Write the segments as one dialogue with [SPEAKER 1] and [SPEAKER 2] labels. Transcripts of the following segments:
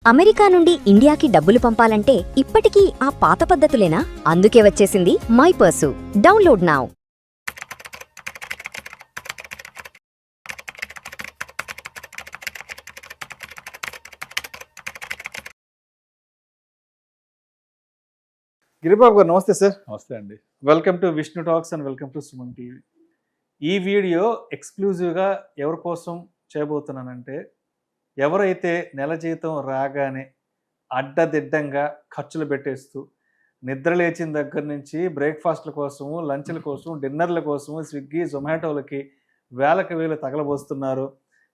[SPEAKER 1] America నుండి ఇండియాకి డబ్బులు పంపాలంటే ఇప్పటికీ ఆ పాత పద్ధతులేనా? అందుకే వచ్చేసింది my purse. Download now.
[SPEAKER 2] Giribabu గారు నమస్తే సార్.
[SPEAKER 3] నమస్తే అండి.
[SPEAKER 2] Welcome to Vishnu talks and welcome to Suman TV. ఈ వీడియో ఎక్స్క్లూజివ్గా ఎవరి కోసం చేయబోతున్నానంటే, ఎవరైతే నెల జీతం రాగానే అడ్డదిడ్డంగా ఖర్చులు పెట్టేస్తూ నిద్ర లేచిన దగ్గర నుంచి బ్రేక్ఫాస్ట్ల కోసము, లంచ్ల కోసం, డిన్నర్ల కోసము స్విగ్గీ జొమాటోలకి వేలకు వేలు తగలబోస్తున్నారు.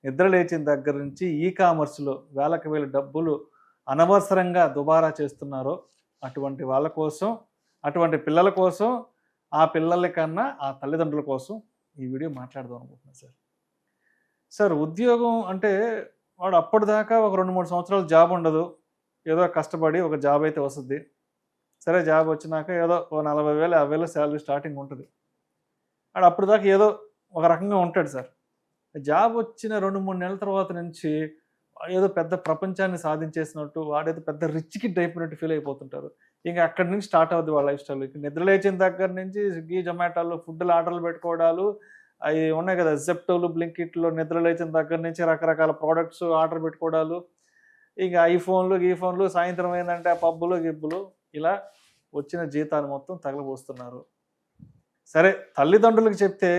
[SPEAKER 2] నిద్ర లేచిన దగ్గర నుంచి ఈ కామర్స్లో వేలకు వేలు డబ్బులు అనవసరంగా దుబారా చేస్తున్నారో అటువంటి వాళ్ళ కోసం, అటువంటి పిల్లల కోసం, ఆ పిల్లల కన్నా ఆ తల్లిదండ్రుల కోసం ఈ వీడియో మాట్లాడదాం అనుకుంటున్నాను సార్. సార్, ఉద్యోగం అంటే వాడు అప్పటిదాకా ఒక 2-3 సంవత్సరాలు జాబ్ ఉండదు, ఏదో కష్టపడి ఒక జాబ్ అయితే వస్తుంది. సరే, జాబ్ వచ్చినాక ఏదో ఓ 40,000 50,000 శాలరీ స్టార్టింగ్ ఉంటుంది. వాడు అప్పటిదాకా ఏదో ఒక రకంగా ఉంటాడు సార్. జాబ్ వచ్చిన 2-3 నెలల తర్వాత నుంచి ఏదో పెద్ద ప్రపంచాన్ని సాధించేసినట్టు, వాడేదో పెద్ద రిచ్ కిడ్ అయిపోయినట్టు ఫీల్ అయిపోతుంటారు. ఇంకా అక్కడి నుంచి స్టార్ట్ అవుద్ది వాళ్ళ లైఫ్ స్టైల్. నిద్ర లేచిన దగ్గర నుంచి స్విగ్గీ జొమాటోలో ఫుడ్లు ఆర్డర్లు పెట్టుకోవడాలు అవి ఉన్నాయి కదా, జెప్టోలు బ్లింకిట్లో నిద్ర లేచిన దగ్గర నుంచి రకరకాల ప్రోడక్ట్స్ ఆర్డర్ పెట్టుకోవడాలు, ఇంకా ఐఫోన్లు సాయంత్రం ఏంటంటే ఆ పబ్బులు గిబ్బులు, ఇలా వచ్చిన జీతాలు మొత్తం తగలబోస్తున్నారు. సరే, తల్లిదండ్రులకు చెప్తే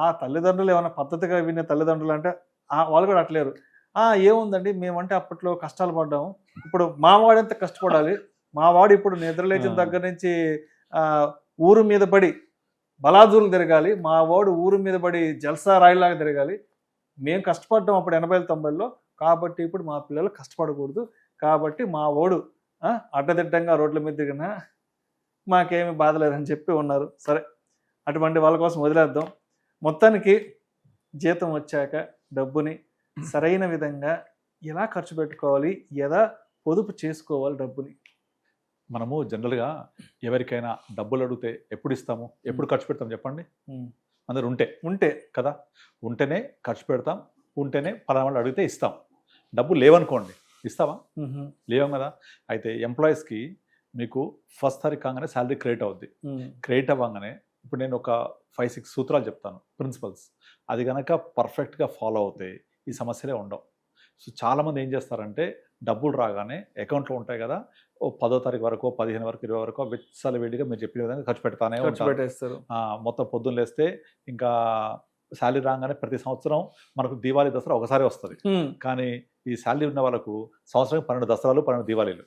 [SPEAKER 2] ఆ తల్లిదండ్రులు ఏమైనా పద్ధతిగా వినే తల్లిదండ్రులు అంటే వాళ్ళు కూడా అట్లేరు. ఏముందండి, మేమంటే అప్పట్లో కష్టాలు పడ్డాము, ఇప్పుడు మావాడు ఎంత కష్టపడాలి, మావాడు ఇప్పుడు నిద్ర లేచిన దగ్గర నుంచి ఊరు మీద పడి బలాదూరులు తిరగాలి, మా వాడు ఊరు మీద పడి జల్సా రాయిలాగా తిరగాలి. మేము కష్టపడ్డాం అప్పుడు 80ల 90ల్లో, కాబట్టి ఇప్పుడు మా పిల్లలు కష్టపడకూడదు, కాబట్టి మా వాడు అడ్డదిడ్డంగా రోడ్ల మీద తిరిగినా మాకేమీ బాధ లేదని చెప్పి ఉన్నారు. సరే, అటువంటి వాళ్ళ కోసం వదిలేద్దాం. మొత్తానికి జీతం వచ్చాక డబ్బుని సరైన విధంగా ఎలా ఖర్చు పెట్టుకోవాలి, ఎలా పొదుపు చేసుకోవాలి డబ్బుని.
[SPEAKER 3] మనము జనరల్గా ఎవరికైనా డబ్బులు అడిగితే ఎప్పుడు ఇస్తాము, ఎప్పుడు ఖర్చు పెడతాం చెప్పండి? అందరు ఉంటే కదా, ఉంటేనే ఖర్చు పెడతాం, ఉంటేనే పలానా వాళ్ళు అడిగితే ఇస్తాం. డబ్బులు లేవనుకోండి, ఇస్తావా? లేవం కదా. అయితే ఎంప్లాయీస్కి మీకు ఫస్ట్ తారీఖు కాగానే శాలరీ క్రెడిట్ అవుద్ది. క్రెడిట్ అవ్వగానే ఇప్పుడు నేను ఒక 5-6 సూత్రాలు చెప్తాను, ప్రిన్సిపల్స్. అది కనుక పర్ఫెక్ట్గా ఫాలో అవుతాయి ఈ సమస్యలే ఉండవు. సో చాలామంది ఏం చేస్తారంటే, డబ్బులు రాగానే అకౌంట్లో ఉంటాయి కదా, ఓ 10వ తారీఖు వరకు, 15 వరకు, 20 వరకు విచ్చల వేడిగా మీరు చెప్పిన విధంగా ఖర్చు పెడతానే
[SPEAKER 2] పెట్టేస్తారు.
[SPEAKER 3] మొత్తం పొద్దున్న లేస్తే ఇంకా శాలరీ రాగానే ప్రతి సంవత్సరం మనకు దీవాళీ దసరా ఒకసారి వస్తుంది. కానీ ఈ శాలరీ ఉన్న వాళ్ళకు సంవత్సరానికి 12 దసరాలు, 12 దీవాళీలు.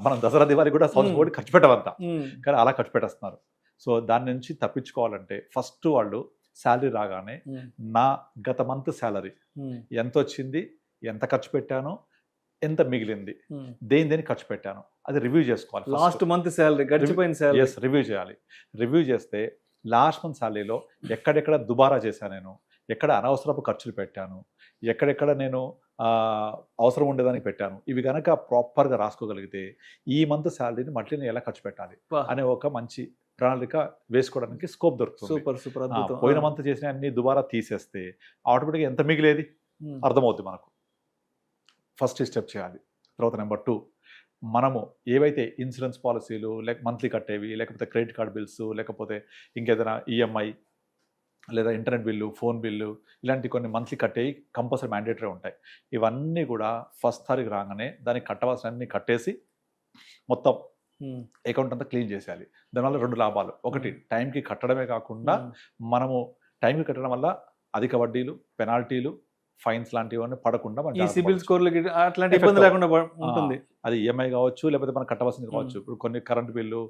[SPEAKER 3] మనం దసరా దివాళీ కూడా సంవత్సరం కూడా ఖర్చు పెట్టవంతా, కానీ అలా ఖర్చు పెట్టేస్తున్నారు. సో దాని నుంచి తప్పించుకోవాలంటే ఫస్ట్ వాళ్ళు శాలరీ రాగానే నా గత మంత్ శాలరీ ఎంత వచ్చింది, ఎంత ఖర్చు పెట్టాను, ఎంత మిగిలింది, దేని ఖర్చు పెట్టాను, అది రివ్యూ చేసుకోవాలి.
[SPEAKER 2] లాస్ట్ మంత్ శాలరీ, గడిచిపోయిన శాలరీ
[SPEAKER 3] రివ్యూ చేయాలి. రివ్యూ చేస్తే లాస్ట్ మంత్ శాలరీలో ఎక్కడెక్కడ దుబారా చేశాను నేను, ఎక్కడ అనవసరపు ఖర్చులు పెట్టాను, ఎక్కడెక్కడ నేను అవసరం ఉండేదానికి పెట్టాను, ఇవి కనుక ప్రాపర్గా రాసుకోగలిగితే ఈ మంత్ శాలరీని మళ్ళీ నేను ఎలా ఖర్చు పెట్టాలి అనే ఒక మంచి ప్రణాళిక వేసుకోవడానికి స్కోప్ దొరుకుతుంది.
[SPEAKER 2] సూపర్.
[SPEAKER 3] పోయిన మంత్ చేసిన అన్ని దుబారా తీసేస్తే ఆటోమేటిక్గా ఎంత మిగిలేది అర్థమవుతుంది మనకు. ఫస్ట్ స్టెప్ చేయాలి. తర్వాత నెంబర్ 2, మనము ఏవైతే ఇన్సూరెన్స్ పాలసీలు, మంత్లీ కట్టేవి, లేకపోతే క్రెడిట్ కార్డ్ బిల్స్, లేకపోతే ఇంకేదైనా ఈఎంఐ లేదా ఇంటర్నెట్ బిల్లు, ఫోన్ బిల్లు, ఇలాంటి కొన్ని మంత్లీ కట్టేవి కంపల్సరీ మ్యాండేటరీ ఉంటాయి. ఇవన్నీ కూడా ఫస్ట్ తారీఖు రాగానే దానికి కట్టవలసిన అన్ని కట్టేసి మొత్తం అకౌంట్ అంతా క్లీన్ చేసేయాలి. దానివల్ల 2 లాభాలు. ఒకటి, టైంకి కట్టడమే కాకుండా మనము టైంకి కట్టడం వల్ల అధిక వడ్డీలు, పెనాల్టీలు, ఫైన్స్ లాంటివన్నీ పడకుండా
[SPEAKER 2] ఈ సిబిల్ స్కోర్లు అట్లాంటి ఇబ్బంది లేకుండా ఉంటుంది.
[SPEAKER 3] అది ఈఎంఐ కావచ్చు, లేకపోతే మనం కట్టవలసింది కావచ్చు. ఇప్పుడు కొన్ని కరెంట్ బిల్లు,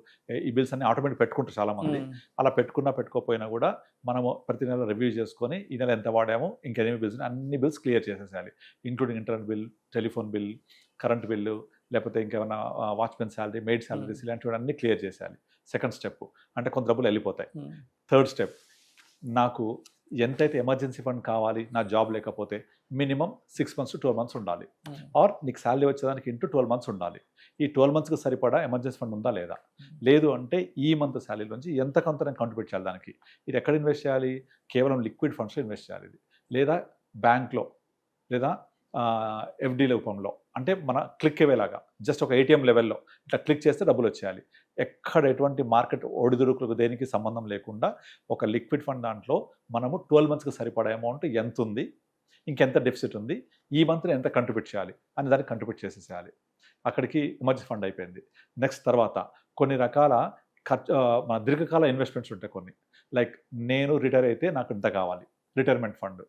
[SPEAKER 3] ఈ బిల్స్ అన్ని ఆటోమేటిక్ పెట్టుకుంటారు చాలా మంది. అలా పెట్టుకోకపోయినా కూడా మనము ప్రతి నెల రివ్యూ చేసుకొని ఈ నెల ఎంత వాడాము, ఇంకేమీ బిల్స్, అన్ని బిల్స్ క్లియర్ చేసేసేయాలి. Including internet bill, telephone bill, current bill, లేకపోతే ఇంకేమైనా వాచ్మెన్ శాలరీ, మెయిడ్ శాలరీస్, ఇలాంటివి అన్నీ క్లియర్ చేసేయాలి. సెకండ్ స్టెప్, అంటే కొంత డబ్బులు వెళ్ళిపోతాయి. థర్డ్ స్టెప్, నాకు ఎంతైతే ఎమర్జెన్సీ ఫండ్ కావాలి నా జాబ్ లేకపోతే మినిమం 6 months to 12 months ఉండాలి. ఆర్ నీకు శాలరీ వచ్చేదానికి ఇంటూ 12 months ఉండాలి. ఈ 12 monthsకి సరిపడా ఎమర్జెన్సీ ఫండ్ ఉందా లేదా? లేదు అంటే ఈ మంత్ శాలరీ నుంచి ఎంత కొంత నేను కాంట్రిబ్యూట్ చేయాలి దానికి. ఇది ఎక్కడ ఇన్వెస్ట్ చేయాలి? కేవలం లిక్విడ్ ఫండ్స్లో ఇన్వెస్ట్ చేయాలి ఇది, లేదా బ్యాంక్లో, లేదా ఎఫ్డీ రూపంలో, అంటే మన క్లిక్ అయ్యేలాగా జస్ట్ ఒక ఏటీఎం లెవెల్లో ఇట్లా క్లిక్ చేస్తే డబ్బులు వచ్చేయాలి. ఎక్కడ ఎటువంటి మార్కెట్ ఒడిదుడుకులకు దేనికి సంబంధం లేకుండా ఒక లిక్విడ్ ఫండ్ దాంట్లో మనము 12 మంత్స్కి సరిపడే అమౌంట్ ఎంత ఉంది, ఇంకెంత డెఫిసిట్ ఉంది, ఈ మంత్లో ఎంత కంట్రిబ్యూట్ చేయాలి అని దానికి కంట్రిబ్యూట్ చేసేసేయాలి. అక్కడికి ఎమర్జెన్సీ ఫండ్ అయిపోయింది. నెక్స్ట్ తర్వాత కొన్ని రకాల మన దీర్ఘకాల ఇన్వెస్ట్మెంట్స్ ఉంటాయి కొన్ని, లైక్ నేను రిటైర్ అయితే నాకు ఇంత కావాలి రిటైర్మెంట్ ఫండ్,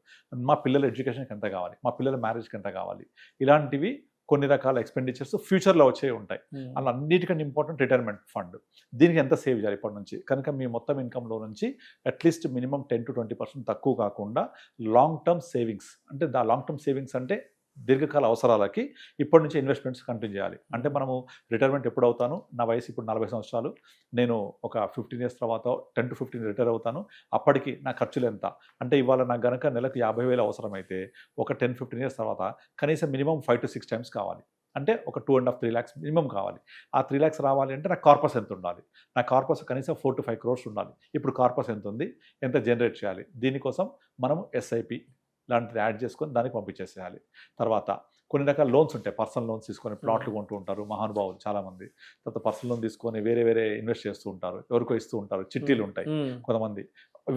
[SPEAKER 3] మా పిల్లల ఎడ్యుకేషన్కి ఎంత కావాలి, మా పిల్లల మ్యారేజ్కి ఎంత కావాలి, ఇలాంటివి కొన్ని రకాల ఎక్స్పెండిచర్స్ ఫ్యూచర్లో వచ్చే ఉంటాయి. అలా అన్నిటికంటే ఇంపార్టెంట్ రిటైర్మెంట్ ఫండ్. దీనికి ఎంత సేవ్ చేయాలి ఇప్పటి నుంచి, కనుక మీ మొత్తం ఇన్కంలో నుంచి అట్లీస్ట్ మినిమం 10 to 20% తక్కువ కాకుండా లాంగ్ టర్మ్ సేవింగ్స్, అంటే లాంగ్ టర్మ్ సేవింగ్స్ అంటే దీర్ఘకాల అవసరాలకి ఇప్పటి నుంచి ఇన్వెస్ట్మెంట్స్ కంటిన్యూ చేయాలి. అంటే మనము రిటైర్మెంట్ ఎప్పుడు అవుతాను, నా వయసు ఇప్పుడు 40 సంవత్సరాలు, నేను ఒక 15 years తర్వాత 10 to 15 రిటైర్ అవుతాను, అప్పటికి నా ఖర్చులు ఎంత అంటే ఇవాళ నాకు గనక నెలకు 50,000 అవసరమైతే ఒక 10-15 years తర్వాత కనీసం మినిమం 5 to 6 times కావాలి. అంటే ఒక 2.5-3 lakhs మినిమం కావాలి. ఆ 3 lakhs రావాలి అంటే నాకు కార్పస్ ఎంత ఉండాలి, నా కార్పస్ కనీసం 4 to 5 crores ఉండాలి. ఇప్పుడు కార్పస్ ఎంత ఉంది, ఎంత జనరేట్ చేయాలి, దీనికోసం మనం ఎస్ఐపి లాంటిది యాడ్ చేసుకొని దానికి పంపించేసేయాలి. తర్వాత కొన్ని రకాల లోన్స్ ఉంటాయి, పర్సనల్ లోన్స్ తీసుకొని ప్లాట్లు కొంటూ ఉంటారు మహానుభావులు చాలామంది. తర్వాత పర్సనల్ లోన్ తీసుకొని వేరే ఇన్వెస్ట్ చేస్తూ ఉంటారు, ఎవరికో ఇస్తూ ఉంటారు, చిట్టీలు ఉంటాయి కొంతమంది.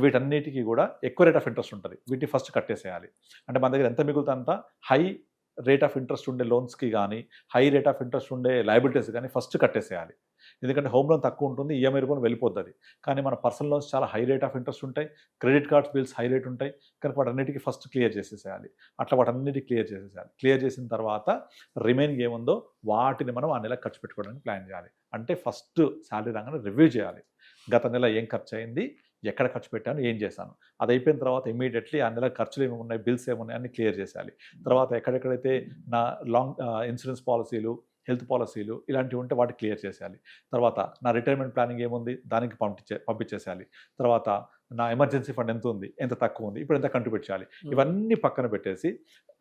[SPEAKER 3] వీటన్నిటికీ కూడా ఎక్కువ రేట్ ఆఫ్ ఇంట్రెస్ట్ ఉంటుంది, వీటిని ఫస్ట్ కట్టేసేయాలి. అంటే మన దగ్గర ఎంత మిగులుతుందంత హై రేట్ ఆఫ్ ఇంట్రెస్ట్ ఉండే లోన్స్కి కానీ హై రేట్ ఆఫ్ ఇంట్రెస్ట్ ఉండే లయబిలిటీస్ కానీ ఫస్ట్ కట్టేసేయాలి. ఎందుకంటే హోమ్ లోన్ తక్కువ ఉంటుంది, ఈఎంఐ రూపంలో వెళ్ళిపోతుంది. కానీ మన పర్సనల్ లోన్స్ చాలా హై రేట్ ఆఫ్ ఇంట్రెస్ట్ ఉంటాయి, credit cards bills high rate ఉంటాయి, కనుక వాటన్నిటికీ ఫస్ట్ క్లియర్ చేసేసేయాలి. అట్లా వాటన్నిటికీ క్లియర్ చేసేసేయాలి. క్లియర్ చేసిన తర్వాత రిమైనింగ్ ఏముందో వాటిని మనం ఆ నెల ఖర్చు పెట్టుకోవడానికి ప్లాన్ చేయాలి. అంటే ఫస్ట్ శాలరీ రాగానే రివ్యూ చేయాలి, గత నెల ఏం ఖర్చు అయింది, ఎక్కడ ఖర్చు పెట్టాను, ఏం చేశాను. అది అయిపోయిన తర్వాత ఇమీడియట్లీ ఆ నెల ఖర్చులు ఏమి ఉన్నాయి, బిల్స్ ఏమున్నాయి అన్ని క్లియర్ చేసేయాలి. తర్వాత ఎక్కడెక్కడైతే నా లాంగ్ ఇన్సూరెన్స్ పాలసీలు, హెల్త్ పాలసీలు ఇలాంటివి ఉంటే వాటికి క్లియర్ చేసేయాలి. తర్వాత నా రిటైర్మెంట్ ప్లానింగ్ ఏముంది దానికి పంపించేసేయాలి. తర్వాత నా ఎమర్జెన్సీ ఫండ్ ఎంత ఉంది, ఎంత తక్కువ ఉంది, ఇప్పుడు ఎంత కంట్రిబ్యూట్ చేయాలి, ఇవన్నీ పక్కన పెట్టేసి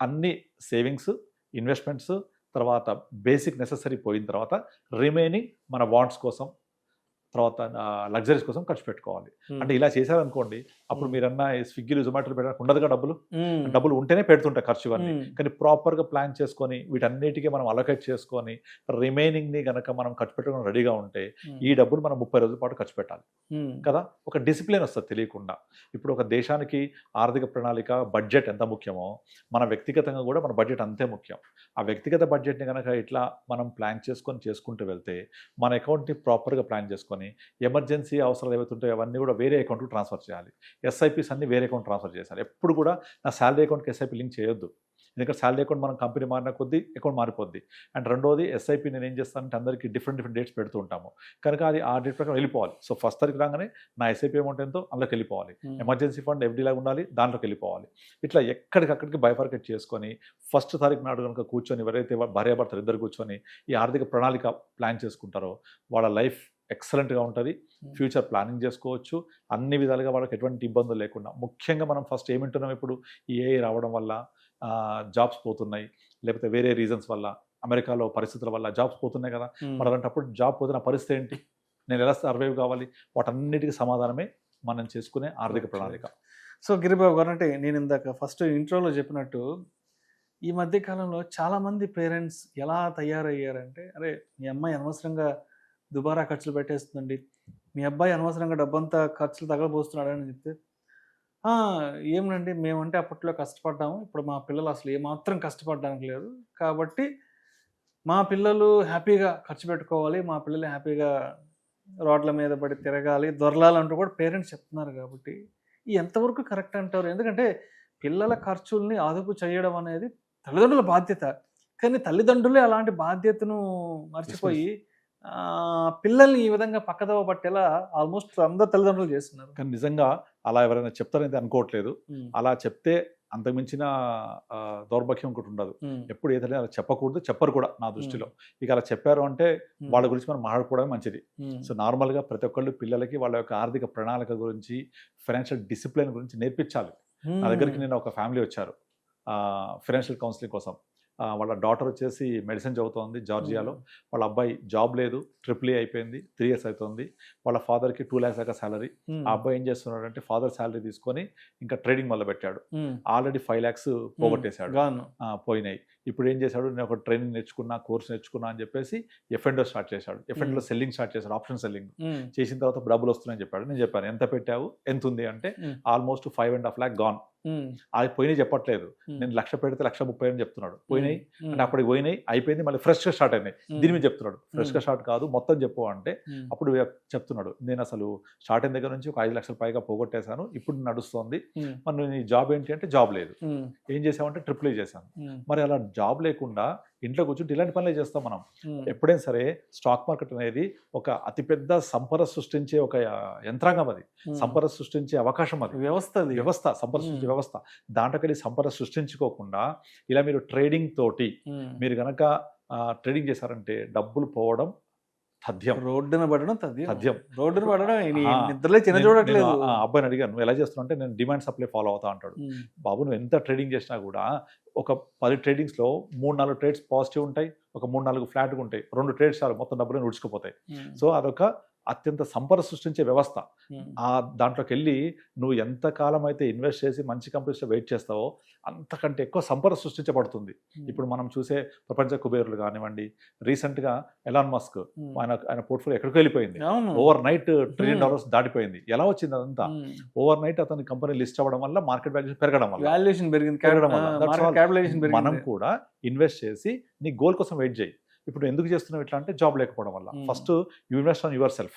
[SPEAKER 3] అన్ని సేవింగ్స్, ఇన్వెస్ట్మెంట్స్, తర్వాత బేసిక్ నెసెసరీ పోయిన తర్వాత రిమైనింగ్ మన వాంట్స్ కోసం, తర్వాత లగ్జరీస్ కోసం ఖర్చు పెట్టుకోవాలి. అంటే ఇలా చేశారనుకోండి, అప్పుడు మీరన్నా స్విగ్గీలు జొమాటోలు పెట్టడానికి ఉండదుగా డబ్బులు ఉంటేనే పెడుతుంటాయి ఖర్చు ఇవన్నీ. కానీ ప్రాపర్గా ప్లాన్ చేసుకొని వీటన్నిటికీ మనం అలొకేట్ చేసుకొని రిమైనింగ్ని కనుక మనం ఖర్చు పెట్టుకుని రెడీగా ఉంటే ఈ డబ్బులు మనం 30 రోజుల పాటు ఖర్చు పెట్టాలి కదా. ఒక డిసిప్లిన్ వస్తుంది తెలియకుండా. ఇప్పుడు ఒక దేశానికి ఆర్థిక ప్రణాళిక, బడ్జెట్ ఎంత ముఖ్యమో మన వ్యక్తిగతంగా కూడా మన బడ్జెట్ అంతే ముఖ్యం. ఆ వ్యక్తిగత బడ్జెట్ని కనుక ఇట్లా మనం ప్లాన్ చేసుకుంటూ వెళ్తే మన అకౌంట్ని ప్రాపర్గా ప్లాన్ చేసుకొని ఎమర్జెన్సీ అవసరాలు ఏవైతే ఉంటాయో అవన్నీ కూడా వేరే అకౌంట్కి ట్రాన్స్ఫర్ చేయాలి. ఎస్ఐపిస్ అన్ని వేరే అకౌంట్ ట్రాన్స్ఫర్ చేయాలి. ఎప్పుడు కూడా నా శాలరీ అకౌంట్కి ఎస్ఐపి లింక్ చేయొద్దు, ఎందుకంటే శాలరీ అకౌంట్ మనం కంపెనీ మారిన కొద్దీ అకౌంట్ మారిపోద్ది. అండ్ రెండోది ఎస్ఐపి నేను ఏం చేస్తానంటే అందరికీ డిఫరెంట్ డేట్స్ పెడుతూ ఉంటాము, కనుక అది ఆ డేట్ ప్రకారం వెళ్ళిపోవాలి. సో 1st తారీఖు రాగానే నా ఎస్ఐపి అమౌంట్ ఎంతో అందులోకి వెళ్ళిపోవాలి, ఎమర్జెన్సీ ఫండ్ ఎఫ్డీ లాగా ఉండాలి దాంట్లోకి వెళ్ళిపోవాలి. ఇట్లా ఎక్కడికక్కడికి బైఫర్కేట్ చేసుకొని 1st తారీఖు నాడు కనుక కూర్చొని ఎవరైతే భార్యాభర్తలు ఇద్దరు కూర్చొని ఈ ఆర్థిక ప్రణాళిక ప్లాన్ చేసుకుంటారో వాళ్ళ లైఫ్ ఎక్సలెంట్గా ఉంటుంది. ఫ్యూచర్ ప్లానింగ్ చేసుకోవచ్చు అన్ని విధాలుగా, వాళ్ళకి ఎటువంటి ఇబ్బందులు లేకుండా. ముఖ్యంగా మనం ఫస్ట్ ఏమింటున్నాం, ఇప్పుడు ఈ ఏఐ రావడం వల్ల జాబ్స్ పోతున్నాయి, లేకపోతే వేరే రీజన్స్ వల్ల, అమెరికాలో పరిస్థితుల వల్ల జాబ్స్ పోతున్నాయి కదా. మరి అలాంటప్పుడు జాబ్ పోతున్న పరిస్థితి ఏంటి, నేను ఎలా సర్వైవ్ కావాలి, వాటన్నిటికీ సమాధానమే మనం చేసుకునే ఆర్థిక ప్రణాళిక.
[SPEAKER 2] సో గిరిబాబు గారు, అంటే నేను ఇందాక ఫస్ట్ ఇంట్రోలో చెప్పినట్టు ఈ మధ్య కాలంలో చాలామంది పేరెంట్స్ ఎలా తయారయ్యారంటే, అరే మీ అమ్మాయి అనవసరంగా దుబారా ఖర్చులు పెట్టేస్తుందండి, మీ అబ్బాయి అనవసరంగా డబ్బంతా ఖర్చులు తగలబోస్తున్నాడని చెప్తే, ఏమనండి మేమంటే అప్పట్లో కష్టపడ్డాము, ఇప్పుడు మా పిల్లలు అసలు ఏమాత్రం కష్టపడడానికి లేదు, కాబట్టి మా పిల్లలు హ్యాపీగా ఖర్చు పెట్టుకోవాలి, మా పిల్లలు హ్యాపీగా రోడ్ల మీద పడి తిరగాలి, దొరలాలంటూ కూడా పేరెంట్స్ చెప్తున్నారు. కాబట్టి ఎంతవరకు కరెక్ట్ అంటారు? ఎందుకంటే పిల్లల ఖర్చుల్ని అదుపు చేయడం అనేది తల్లిదండ్రుల బాధ్యత, కానీ తల్లిదండ్రులే అలాంటి బాధ్యతను మర్చిపోయి పిల్లల్ని ఈ విధంగా పక్కదవ పట్టేలా ఆల్మోస్ట్ అందరు తల్లిదండ్రులు చేస్తున్నారు.
[SPEAKER 3] కానీ నిజంగా అలా ఎవరైనా చెప్తారైతే అనుకోవట్లేదు. అలా చెప్తే అంతకుమించిన దౌర్భాగ్యం ఒకటి ఉండదు. ఎప్పుడు ఏదైనా అలా చెప్పకూడదు, చెప్పరు కూడా నా దృష్టిలో. ఇక అలా చెప్పారు అంటే వాళ్ళ గురించి మనం మాట్లాడుకోవడమే మంచిది. సో నార్మల్గా ప్రతి ఒక్కళ్ళు పిల్లలకి వాళ్ళ యొక్క ఆర్థిక ప్రణాళిక గురించి, ఫైనాన్షియల్ డిసిప్లిన్ గురించి నేర్పించాలి. నా దగ్గరికి నేను ఒక ఫ్యామిలీ వచ్చారు ఫైనాన్షియల్ కౌన్సిలింగ్ కోసం. వాళ్ళ డాటర్ వచ్చేసి మెడిసిన్ చదువుతోంది జార్జియాలో, వాళ్ళ అబ్బాయి జాబ్ లేదు, AAA అయిపోయింది, 3 years అవుతుంది. వాళ్ళ ఫాదర్కి 2 lakhs దాకా శాలరీ. ఆ అబ్బాయి ఏం చేస్తున్నాడంటే ఫాదర్ శాలరీ తీసుకొని ఇంకా ట్రేడింగ్ మొదలు పెట్టాడు. ఆల్రెడీ 5 lakhs పోగొట్టేశాడు, పోయినాయి. ఇప్పుడు ఏం చేశాడు, నేను ఒక ట్రైనింగ్ నేర్చుకున్నా, కోర్స్ నేర్చుకున్నా అని చెప్పేసి F&O స్టార్ట్ చేశాడు. F&O సెల్లింగ్ స్టార్ట్ చేశాడు, ఆప్షన్ సెల్లింగ్ చేసిన తర్వాత డబ్బులు వస్తున్నాయని చెప్పాడు. నేను చెప్పాను ఎంత పెట్టావు, ఎంత ఉంది అంటే ఆల్మోస్ట్ 5.5 lakh గాన్. అది పోయినాయి చెప్పట్లేదు, నేను 1,00,000 పెడితే 1,30,000 అని చెప్తున్నాడు. పోయినాయి అంటే అప్పటికి పోయినాయి, అయిపోయింది, మళ్ళీ ఫ్రెష్గా స్టార్ట్ అయినాయి. దీని మీద చెప్తున్నాడు, ఫ్రెష్గా స్టార్ట్ కాదు మొత్తం చెప్పు అంటే అప్పుడు చెప్తున్నాడు, నేను అసలు స్టార్ట్ అయిన దగ్గర నుంచి ఒక 5 లక్షల పైగా పోగొట్టేశాను, ఇప్పుడు నడుస్తుంది. మరి నీ జాబ్ ఏంటి అంటే జాబ్ లేదు. ఏం చేసామంటే ట్రిపుల్ చేశాను. మరి అలా జాబ్ లేకుండా ఇంట్లో కూర్చుంటే ఇలాంటి పనులే చేస్తాం మనం. ఎప్పుడైనా సరే స్టాక్ మార్కెట్ అనేది ఒక అతిపెద్ద సంపద సృష్టించే ఒక యంత్రాంగం, అది సంపద సృష్టించే అవకాశం, అది వ్యవస్థ సంపద సృష్టించే వ్యవస్థ. దాంట్లోకెళ్ళి సంపద సృష్టించుకోకుండా ఇలా మీరు ట్రేడింగ్ తోటి మీరు గనక ట్రేడింగ్ చేశారంటే డబ్బులు పోవడం తథ్యం.
[SPEAKER 2] రోడ్డున పడడం
[SPEAKER 3] తథ్యం.
[SPEAKER 2] రోడ్డున పడడం నిద్రలే చిన్న చూడట్లేదు.
[SPEAKER 3] అబ్బాయిని అడిగాను, నువ్వు ఎలా చేస్తున్నావు అంటే నేను డిమాండ్ సప్లై ఫాలో అవుతా అంటాడు. బాబు నువ్వు ఎంత ట్రేడింగ్ చేసినా కూడా ఒక 10 ట్రేడింగ్స్లో 3-4 ట్రేడ్స్ పాజిటివ్ ఉంటాయి, ఒక 3-4 ఫ్లాట్గా ఉంటాయి, 2 ట్రేడ్స్ చాలు మొత్తం డబ్బులు ఉడుచుకుపోతాయి. సో అదొక అత్యంత సంపద సృష్టించే వ్యవస్థ. ఆ దాంట్లోకి వెళ్ళి నువ్వు ఎంత కాలం అయితే ఇన్వెస్ట్ చేసి మంచి కంపెనీస్లో వెయిట్ చేస్తావో అంతకంటే ఎక్కువ సంపద సృష్టించబడుతుంది. ఇప్పుడు మనం చూసే ప్రపంచ కుబేరులు కానివ్వండి, రీసెంట్గా ఎలాన్ మస్క్ ఆయన పోర్ట్ఫోలియో ఎక్కడికి వెళ్ళిపోయింది, ఓవర్ నైట్ $1 trillion దాటిపోయింది. ఎలా వచ్చింది అదంతా? ఓవర్ నైట్ అతని కంపెనీ లిస్ట్ అవ్వడం వల్ల, మార్కెట్ వాల్యూషన్ పెరగడం వల్ల, మనం కూడా ఇన్వెస్ట్ చేసి నీ గోల్ కోసం వెయిట్ చేయి. ఇప్పుడు ఎందుకు చేస్తున్నావు ఇట్లా అంటే జాబ్ లేకపోవడం వల్ల. First you invest on your self.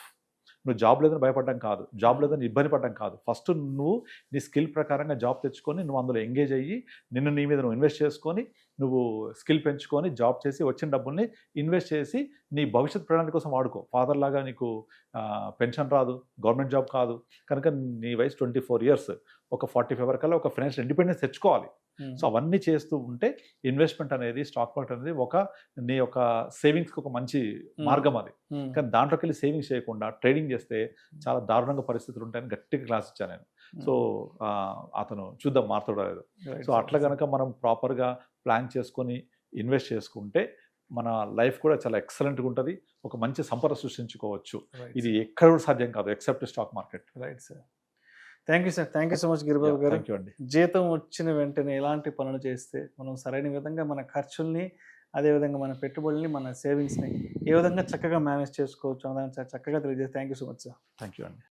[SPEAKER 3] నువ్వు జాబ్ లేదని భయపడడం కాదు, జాబ్ లేదని ఇబ్బంది పడడం కాదు. ఫస్ట్ నువ్వు నీ స్కిల్ ప్రకారంగా జాబ్ తెచ్చుకొని నువ్వు అందులో ఎంగేజ్ అయ్యి నిన్ను నీ మీద నువ్వు ఇన్వెస్ట్ చేసుకొని నువ్వు స్కిల్ పెంచుకొని జాబ్ చేసి వచ్చిన డబ్బుల్ని ఇన్వెస్ట్ చేసి నీ భవిష్యత్ ప్రణాళిక కోసం వాడుకో. ఫాదర్ లాగా నీకు పెన్షన్ రాదు, గవర్నమెంట్ జాబ్ కాదు కనుక నీ వయసు 24 years, ఒక 45 వరకల్లా ఒక ఫైనాన్షియల్ ఇండిపెండెన్స్ తెచ్చుకోవాలి. సో అవన్నీ చేస్తూ ఉంటే ఇన్వెస్ట్మెంట్ అనేది, స్టాక్ మార్కెట్ అనేది నీ యొక్క సేవింగ్స్కి ఒక మంచి మార్గం అది. కానీ దాంట్లోకి వెళ్ళి సేవింగ్స్ చేయకుండా ట్రేడింగ్ చేస్తే చాలా దారుణంగా పరిస్థితులు ఉంటాయని గట్టిగా క్లాస్ ఇచ్చాను నేను. సో అతను చూద్దాం మారుతాడో లేదో. సో అట్లా కనుక మనం ప్రాపర్గా ప్లాన్ చేసుకొని ఇన్వెస్ట్ చేసుకుంటే మన లైఫ్ కూడా చాలా ఎక్సలెంట్గా ఉంటుంది, ఒక మంచి సంపద సృష్టించుకోవచ్చు. ఇది ఎక్కడ కూడా సాధ్యం కాదు except stock market.
[SPEAKER 2] Right sir, thank you sir. Thank you so much Giribabu గారు.
[SPEAKER 3] థ్యాంక్ యూ అండి.
[SPEAKER 2] జీతం వచ్చిన వెంటనే ఎలాంటి పనులు చేస్తే మనం సరైన విధంగా మన ఖర్చుల్ని, అదేవిధంగా మన పెట్టుబడుల్ని, మన సేవింగ్స్ని ఏ విధంగా చక్కగా మేనేజ్ చేసుకోవచ్చు అన్నదాన్ని చక్కగా తెలియజేస్తే thank you so much sir.
[SPEAKER 3] Thank you అండి.